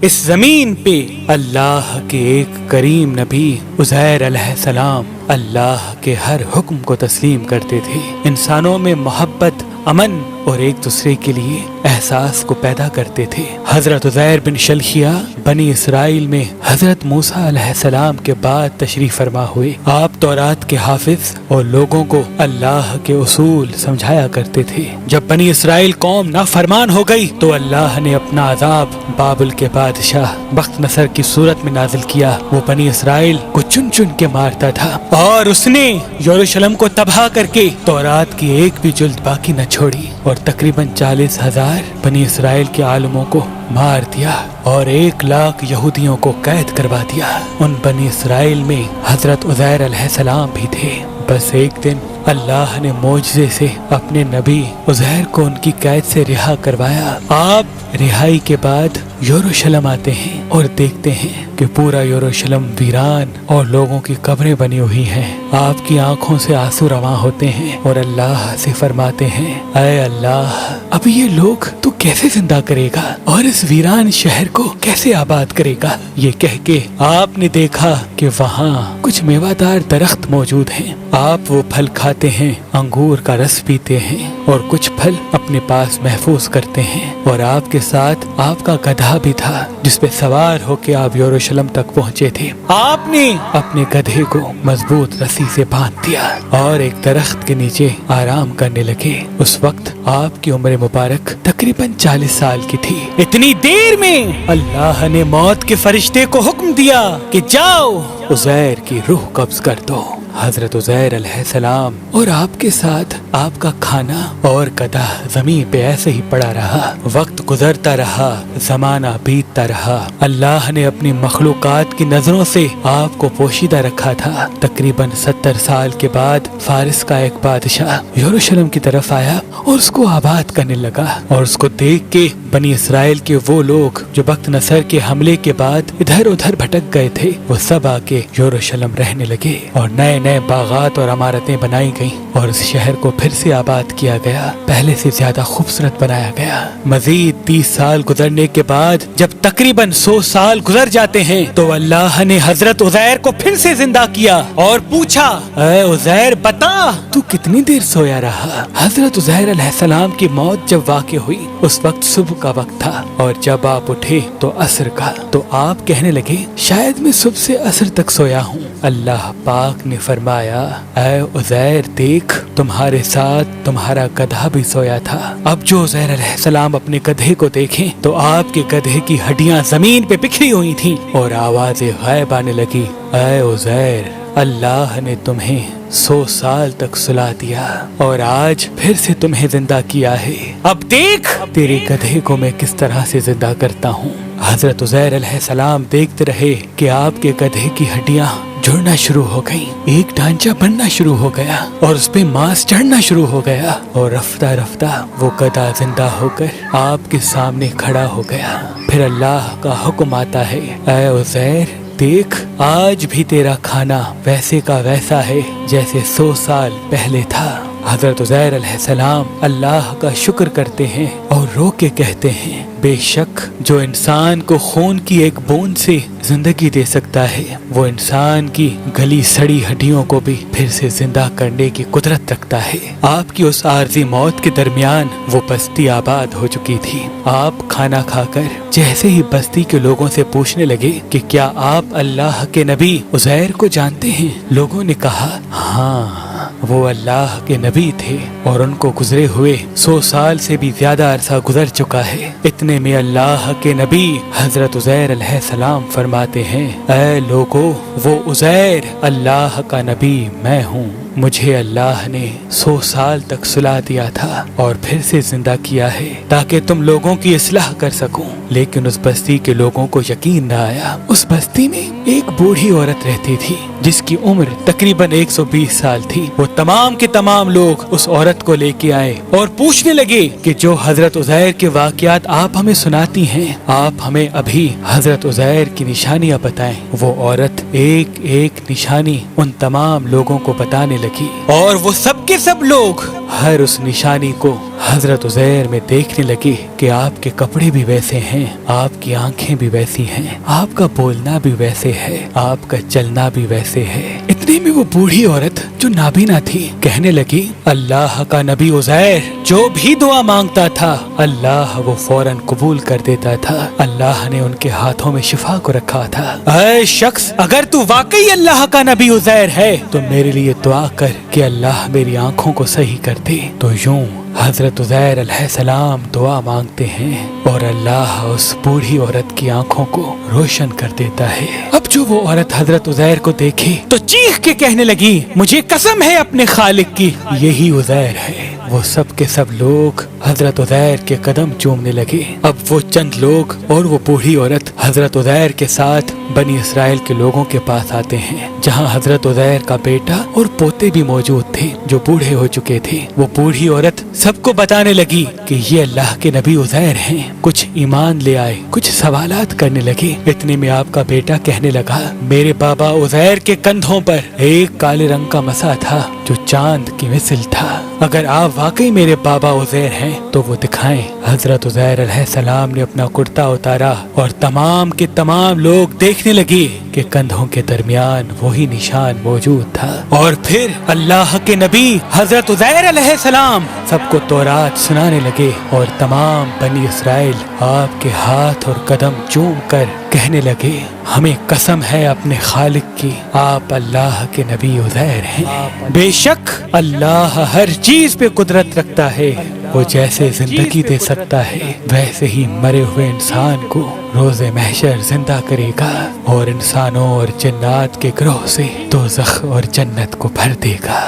اس زمین پہ اللہ کے ایک کریم نبی عزیر علیہ السلام اللہ کے ہر حکم کو تسلیم کرتے تھے، انسانوں میں محبت، امن اور ایک دوسرے کے لیے احساس کو پیدا کرتے تھے۔ حضرت عزیر بن شلخیہ بنی اسرائیل میں حضرت موسیٰ علیہ السلام کے بعد تشریف فرما ہوئے۔ آپ تورات کے حافظ اور لوگوں کو اللہ کے اصول سمجھایا کرتے تھے۔ جب بنی اسرائیل قوم نافرمان ہو گئی تو اللہ نے اپنا عذاب بابل کے بادشاہ بخت نصر کی صورت میں نازل کیا۔ وہ بنی اسرائیل کو چن چن کے مارتا تھا اور اس نے یروشلم کو تباہ کر کے تورات کی ایک بھی جلد باقی نہ چھوڑی اور تقریباً 40,000 بنی اسرائیل کے عالموں کو مار دیا اور 1,00,000 یہودیوں کو قید کروا دیا۔ ان بنی اسرائیل میں حضرت عزیر علیہ السلام بھی تھے۔ بس ایک دن اللہ نے معجزے سے اپنے نبی عزیر کو ان کی قید سے رہا کروایا۔ آپ رہائی کے بعد یروشلم آتے ہیں اور دیکھتے ہیں کہ پورا یروشلم ویران اور لوگوں کی قبریں بنی ہوئی ہیں۔ آپ کی آنکھوں سے آنسو رواں ہوتے ہیں اور اللہ سے فرماتے ہیں، اے اللہ، اب یہ لوگ تو کیسے زندہ کرے گا اور اس ویران شہر کو کیسے آباد کرے گا؟ یہ کہہ کے آپ نے دیکھا کہ وہاں کچھ میوہ دار درخت موجود ہیں۔ آپ وہ پھل کھاتے ہیں، انگور کا رس پیتے ہیں اور کچھ پھل اپنے پاس محفوظ کرتے ہیں، اور آپ کے ساتھ آپ کا گدھا بھی تھا جس پہ سوار ہو کے آپ یروشلم تک پہنچے تھے۔ آپ نے اپنے گدھے کو مضبوط رسی سے باندھ دیا اور ایک درخت کے نیچے آرام کرنے لگے۔ اس وقت آپ کی عمر مبارک تقریباً 40 سال کی تھی۔ اتنی دیر میں اللہ نے موت کے فرشتے کو حکم دیا کہ جاؤ عزیر کی روح قبض کر دو۔ حضرت عزیر علیہ السلام اور آپ کے ساتھ آپ کا کھانا اور گدھا زمین پہ ایسے ہی پڑا رہا۔ وقت گزرتا رہا، زمانہ بیتتا رہا۔ اللہ نے اپنی مخلوقات کی نظروں سے آپ کو پوشیدہ رکھا تھا۔ تقریباً 70 سال کے بعد فارس کا ایک بادشاہ یروشلم کی طرف آیا اور اس کو آباد کرنے لگا، اور اس کو دیکھ کے بنی اسرائیل کے وہ لوگ جو بخت نصر کے حملے کے بعد ادھر ادھر بھٹک گئے تھے، وہ سب آ کے یروشلم رہنے لگے اور نئے نئے باغات اور عمارتیں بنائی گئیں اور اس شہر کو پھر سے آباد کیا گیا، پہلے سے زیادہ خوبصورت بنایا گیا۔ مزید 30 سال گزرنے کے بعد جب تقریباً 100 سال گزر جاتے ہیں تو اللہ نے حضرت عزیر کو پھر سے زندہ کیا اور پوچھا، اے عزیر بتا تو کتنی دیر سویا رہا؟ حضرت عزیر علیہ السلام کی موت جب واقع ہوئی اس وقت صبح کا وقت تھا، اور جب آپ اٹھے تو عصر کا۔ تو آپ کہنے لگے، شاید میں صبح سے عصر تک سویا ہوں۔ اللہ پاک نے فرمایا، اے عزیر دیکھ، تمہارے ساتھ تمہارا گدھا بھی سویا تھا۔ اب جو عزیر علیہ السلام اپنے گدھے کو دیکھیں تو آپ کے گدھے کی ہڈیاں زمین پہ بکھری ہوئی تھیں اور آوازیں غائب آنے لگی، اے عزیر، اللہ نے تمہیں 100 سال تک سلا دیا اور آج پھر سے تمہیں زندہ کیا ہے۔ اب دیکھ تیرے گدھے کو میں کس طرح سے زندہ کرتا ہوں۔ حضرت عزیر علیہ السلام دیکھتے رہے کہ آپ کے گدھے کی ہڈیاں جڑنا شروع ہو گئی، ایک ڈھانچہ بننا شروع ہو گیا اور اس پہ ماس چڑھنا شروع ہو گیا، اور رفتہ رفتہ وہ گدھا زندہ ہو کر آپ کے سامنے کھڑا ہو گیا۔ پھر اللہ کا حکم آتا ہے، اے عزیر دیکھ، آج بھی تیرا کھانا ویسے کا ویسا ہے جیسے 100 سال پہلے تھا۔ حضرت عزیر علیہ السلام اللہ کا شکر کرتے ہیں اور رو کے کہتے ہیں، بے شک جو انسان کو خون کی ایک بوند سے زندگی دے سکتا ہے وہ انسان کی گلی سڑی ہڈیوں کو بھی پھر سے زندہ کرنے کی قدرت رکھتا ہے۔ آپ کی اس عارضی موت کے درمیان وہ بستی آباد ہو چکی تھی۔ آپ کھانا کھا کر جیسے ہی بستی کے لوگوں سے پوچھنے لگے کہ کیا آپ اللہ کے نبی عزیر کو جانتے ہیں؟ لوگوں نے کہا، ہاں وہ اللہ کے نبی تھے اور ان کو گزرے ہوئے 100 سال سے بھی زیادہ عرصہ گزر چکا ہے۔ اتنے میں اللہ کے نبی حضرت عزیر علیہ السلام فرماتے ہیں، اے لوگو، وہ عزیر اللہ کا نبی میں ہوں، مجھے اللہ نے 100 سال تک سلا دیا تھا اور پھر سے زندہ کیا ہے تاکہ تم لوگوں کی اصلاح کر سکوں۔ لیکن اس بستی کے لوگوں کو یقین نہ آیا۔ اس بستی میں ایک بوڑھی عورت رہتی تھی جس کی عمر تقریباً 120 سال تھی۔ وہ تمام کے تمام لوگ اس عورت کو لے کے آئے اور پوچھنے لگے کہ جو حضرت عزیر کے واقعات آپ ہمیں سناتی ہیں، آپ ہمیں ابھی حضرت عزیر کی نشانیاں بتائیں۔ وہ عورت ایک ایک نشانی ان تمام لوگوں کو بتانے لگی اور وہ سب کے سب لوگ ہر اس نشانی کو حضرت عزیر میں دیکھنے لگے کہ آپ کے کپڑے بھی ویسے ہیں، آپ کی آنکھیں بھی ویسی ہیں، آپ کا بولنا بھی ویسے ہے، آپ کا چلنا بھی ویسے ہے۔ اتنے میں وہ بوڑھی عورت جو نابینا تھی کہنے لگی، اللہ کا نبی عزیر جو بھی دعا مانگتا تھا اللہ وہ فوراً قبول کر دیتا تھا، اللہ نے ان کے ہاتھوں میں شفا کو رکھا تھا۔ اے شخص، اگر تو واقعی اللہ کا نبی عزیر ہے تو میرے لیے دعا کر کہ اللہ میری آنکھوں کو صحیح کر دے۔ تو یوں حضرت عزیر علیہ السلام دعا مانگتے ہیں اور اللہ اس بوڑھی عورت کی آنکھوں کو روشن کر دیتا ہے۔ اب جو وہ عورت حضرت عزیر کو دیکھے تو چیخ کے کہنے لگی، مجھے قسم ہے اپنے خالق کی، یہی عزیر ہے۔ وہ سب کے سب لوگ حضرت عزیر کے قدم چومنے لگے۔ اب وہ چند لوگ اور وہ بوڑھی عورت حضرت عزیر کے ساتھ بنی اسرائیل کے لوگوں کے پاس آتے ہیں، جہاں حضرت عزیر کا بیٹا اور پوتے بھی موجود تھے جو بوڑھے ہو چکے تھے۔ وہ بوڑھی عورت سب کو بتانے لگی کہ یہ اللہ کے نبی عزیر ہیں۔ کچھ ایمان لے آئے، کچھ سوالات کرنے لگے۔ اتنے میں آپ کا بیٹا کہنے لگا، میرے بابا عزیر کے کندھوں پر ایک کالے رنگ کا مسا تھا جو چاند کی مثل تھا، اگر آپ واقعی میرے بابا عزیر ہیں تو وہ دکھائیں۔ حضرت عزیر علیہ السلام نے اپنا کرتا اتارا اور تمام کے تمام لوگ دیکھنے لگے کہ کندھوں کے درمیان وہی نشان موجود تھا۔ اور پھر اللہ کے نبی حضرت عزیر علیہ السلام سب کو تورات سنانے لگے اور تمام بنی اسرائیل آپ کے ہاتھ اور قدم چوم کر کہنے لگے، ہمیں قسم ہے اپنے خالق کی، آپ اللہ کے نبی عزیر ہیں۔ بے شک اللہ ہر چیز پہ قدرت رکھتا ہے، وہ جیسے زندگی دے سکتا ہے ویسے ہی مرے ہوئے انسان کو روز محشر زندہ کرے گا اور انسانوں اور جنات کے گروہ سے دوزخ اور جنت کو بھر دے گا۔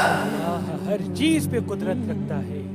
ہر چیز پہ قدرت رکھتا ہے۔